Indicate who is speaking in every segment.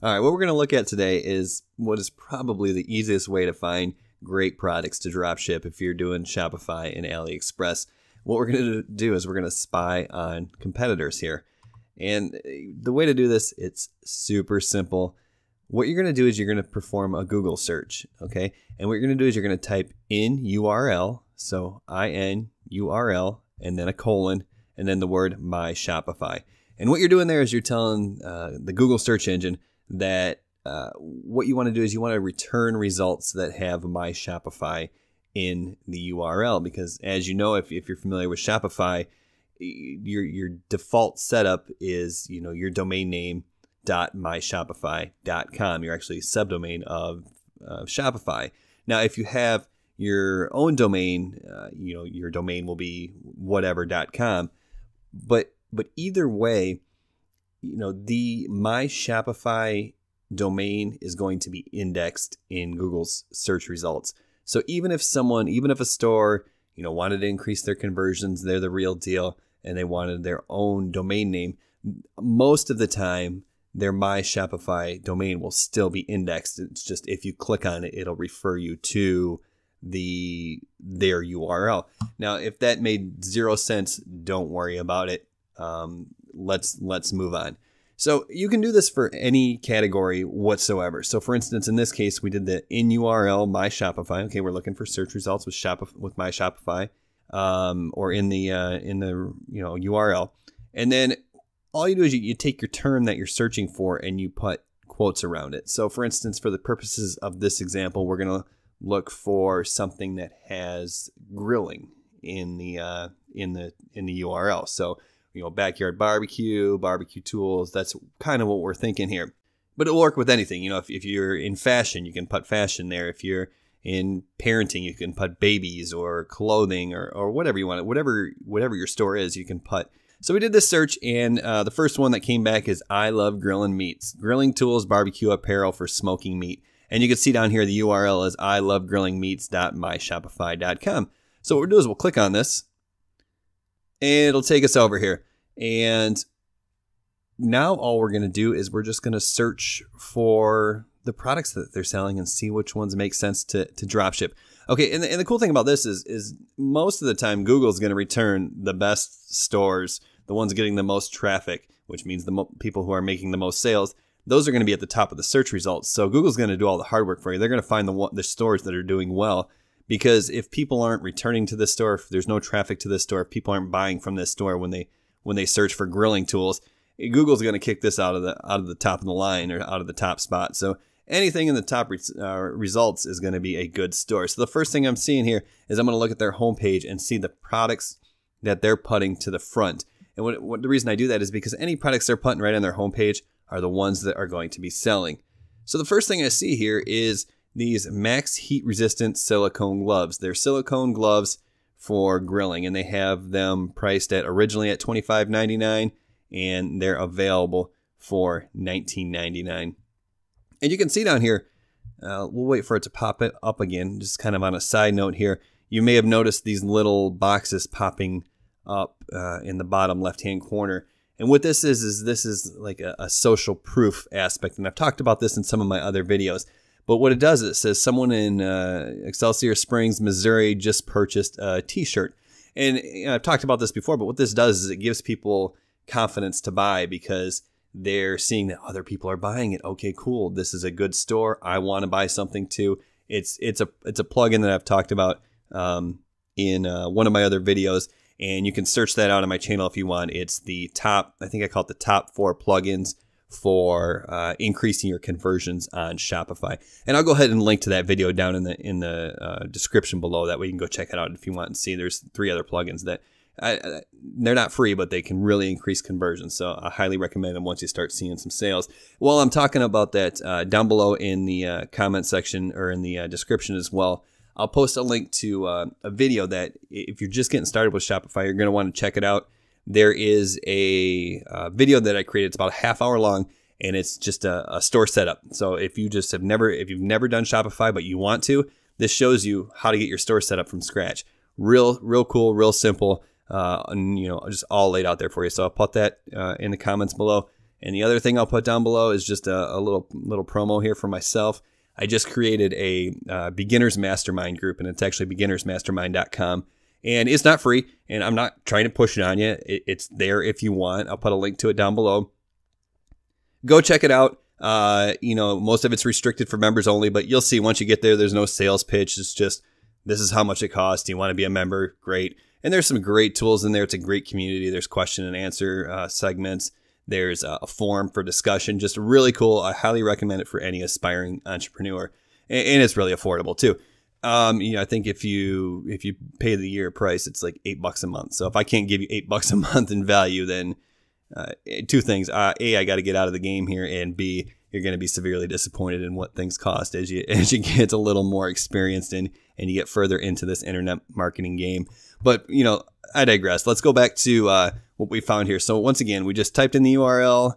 Speaker 1: All right, what we're going to look at today is what is probably the easiest way to find great products to dropship if you're doing Shopify and AliExpress. What we're going to do is we're going to spy on competitors here. And the way to do this, it's super simple. What you're going to do is you're going to perform a Google search, okay? And what you're going to do is you're going to type inurl, so INURL, and then a colon, and then the word myshopify. And what you're doing there is you're telling the Google search engine that what you want to do is you want to return results that have myshopify in the URL, because as you know, if you're familiar with Shopify, your default setup is your domain name .myshopify.com. You're actually a subdomain of Shopify. Now, if you have your own domain, your domain will be whatever.com. But either way, the myshopify domain is going to be indexed in Google's search results. So even if a store, wanted to increase their conversions, they're the real deal, and they wanted their own domain name, most of the time their myshopify domain will still be indexed. It's just if you click on it, it'll refer you to their URL. Now, if that made zero sense, don't worry about it. Let's move on. So you can do this for any category whatsoever. So for instance, in this case, we did the inurl myshopify. Okay, we're looking for search results with myshopify, or in the URL, and then all you do is you take your term that you're searching for and you put quotes around it. So for instance, for the purposes of this example, we're going to look for something that has grilling in the URL. So backyard barbecue tools. That's kind of what we're thinking here. But it'll work with anything. If you're in fashion, you can put fashion there. If you're in parenting, you can put babies or clothing or whatever you want. Whatever your store is, you can put. So we did this search, and the first one that came back is I love grilling meats. Grilling tools, barbecue apparel for smoking meat. And you can see down here the URL is ilovegrillingmeats.myshopify.com. So what we'll do is we'll click on this, and it'll take us over here. And now all we're going to do is we're just going to search for the products that they're selling and see which ones make sense to dropship. Okay, and the cool thing about this is most of the time Google's going to return the best stores, the ones getting the most traffic, which means the people who are making the most sales. Those are going to be at the top of the search results. So Google's going to do all the hard work for you. They're going to find the stores that are doing well, because if people aren't returning to this store, if there's no traffic to this store, if people aren't buying from this store when they search for grilling tools, Google's going to kick this out of the top of the line or out of the top spot. So anything in the top results is going to be a good store. So the first thing I'm seeing here is I'm going to look at their homepage and see the products that they're putting to the front. And what the reason I do that is because any products they're putting right on their homepage are the ones that are going to be selling. So the first thing I see here is these max heat resistant silicone gloves. They're silicone gloves for grilling, and they have them priced originally at $25.99, and they're available for $19.99. And you can see down here, we'll wait for it to pop it up again, just kind of on a side note here. You may have noticed these little boxes popping up in the bottom left-hand corner. And what this is this is like a social proof aspect. And I've talked about this in some of my other videos. But what it does is it says someone in Excelsior Springs, Missouri just purchased a t-shirt. And I've talked about this before, but what this does is it gives people confidence to buy, because they're seeing that other people are buying it. Okay, cool. This is a good store. I want to buy something too. It's a plugin that I've talked about in one of my other videos, and you can search that out on my channel if you want. It's the top, I think I call it the top 4 plugins for increasing your conversions on Shopify. And I'll go ahead and link to that video down in the description below. That way you can go check it out if you want and see. There's 3 other plugins that they're not free, but they can really increase conversions. So I highly recommend them once you start seeing some sales. While I'm talking about that, down below in the comment section or in the description as well, I'll post a link to a video that if you're just getting started with Shopify, you're going to want to check it out. There is a video that I created. It's about a half-hour long, and it's just a store setup. So if you've never done Shopify but you want to, this shows you how to get your store set up from scratch. Real cool, real simple. And just all laid out there for you. So I'll put that in the comments below, And the other thing I'll put down below is just a little promo here for myself. I just created a beginners mastermind group, and it's actually beginnersmastermind.com. And it's not free, and I'm not trying to push it on you. It's there if you want. I'll put a link to it down below. Go check it out. You know, most of it's restricted for members only, but you'll see once you get there, there's no sales pitch. It's just, this is how much it costs. Do you want to be a member? Great. And there's some great tools in there. It's a great community. There's question and answer segments. There's a forum for discussion. Just really cool. I highly recommend it for any aspiring entrepreneur. And it's really affordable too. You know, I think if you pay the year price, it's like $8 a month. So if I can't give you $8 a month in value, then two things. A, I got to get out of the game here, and B, you're going to be severely disappointed in what things cost as you get a little more experienced and you get further into this internet marketing game. But, you know, I digress. Let's go back to what we found here. So once again, we just typed in the URL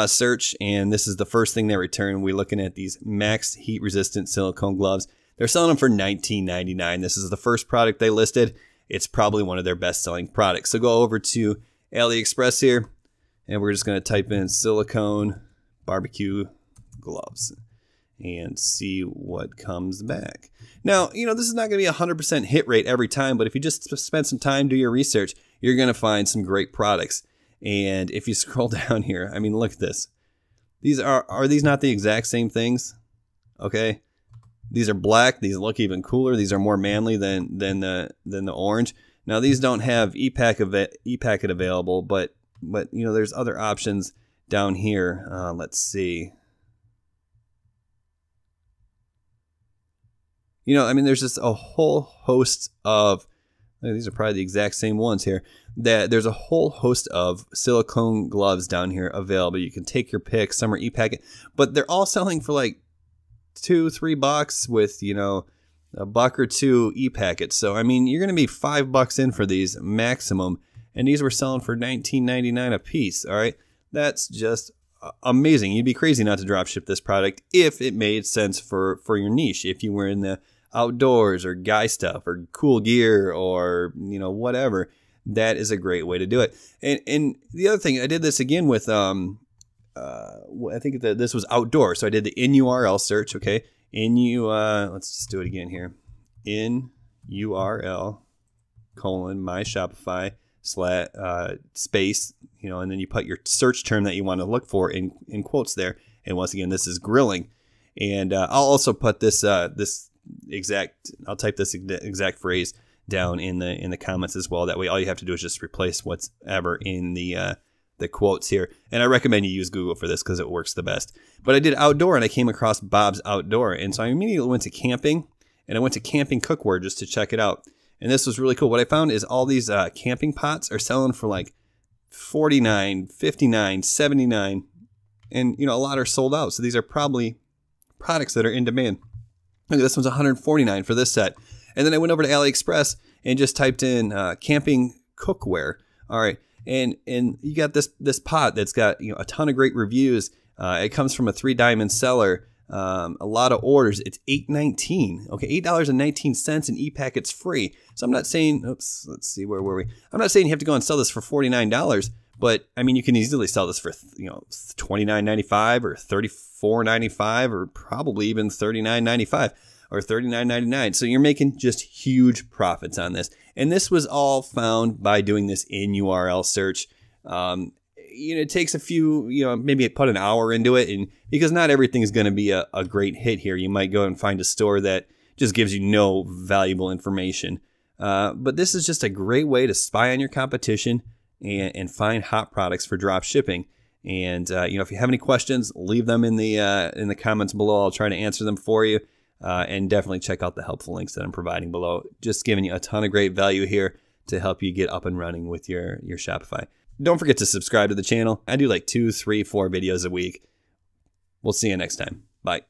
Speaker 1: search, and this is the first thing they return. We're looking at these max heat resistant silicone gloves. They're selling them for $19.99. This is the first product they listed. It's probably one of their best selling products. So go over to AliExpress here, and we're just going to type in silicone barbecue gloves and see what comes back. Now, you know, this is not going to be a 100% hit rate every time, but if you just spend some time, do your research, you're going to find some great products. And if you scroll down here, I mean, look at this. These are these not the exact same things? Okay. These are black. These look even cooler. These are more manly than the orange. Now, these don't have e-packet available, but you know, there's other options down here. Let's see. You know, I mean, there's just a whole host of, these are probably the exact same ones here, that there's a whole host of silicone gloves down here available. You can take your pick. Some are e-packet, but they're all selling for like $2-3 with, you know, $1 or $2 e-packets. So, I mean, you're going to be $5 in for these maximum, and these were selling for $19.99 a piece. All right. That's just amazing. You'd be crazy not to drop ship this product if it made sense for your niche. If you were in the outdoors or guy stuff or cool gear or, you know, whatever, that is a great way to do it. And the other thing, I did this again with, I think that this was outdoor. So I did the inurl search. Okay. Let's just do it again here. inurl : myshopify space, you know, and then you put your search term that you want to look for in quotes there. And once again, this is grilling. And I'll also put this I'll type this exact phrase down in the comments as well. That way, all you have to do is just replace whatever in the quotes here. And I recommend you use Google for this because it works the best. But I did outdoor, and I came across Bob's Outdoor, and so I immediately went to camping, and I went to camping cookware just to check it out. And this was really cool. What I found is all these camping pots are selling for like $49, $59, $79, and you know, a lot are sold out. So these are probably products that are in demand. Look, this one's $149 for this set. And then I went over to AliExpress and just typed in camping cookware. All right, and you got this pot that's got, you know, a ton of great reviews. It comes from a 3-diamond seller. A lot of orders. It's $8.19. Okay, $8.19, and e-packet's free. So I'm not saying, oops, let's see, where were we? I'm not saying you have to go and sell this for $49, but I mean, you can easily sell this for, you know, $29.95 or $34.95 or probably even $39.95 or $39.99. So you're making just huge profits on this. And this was all found by doing this inurl search. You know, it takes a few, you know, maybe put an hour into it, and because not everything is going to be a great hit here. You might go and find a store that just gives you no valuable information. But this is just a great way to spy on your competition and find hot products for drop shipping. And you know, if you have any questions, leave them in the comments below. I'll try to answer them for you. And definitely check out the helpful links that I'm providing below. Just giving you a ton of great value here to help you get up and running with your Shopify. Don't forget to subscribe to the channel. I do like 2, 3, 4 videos a week. We'll see you next time. Bye.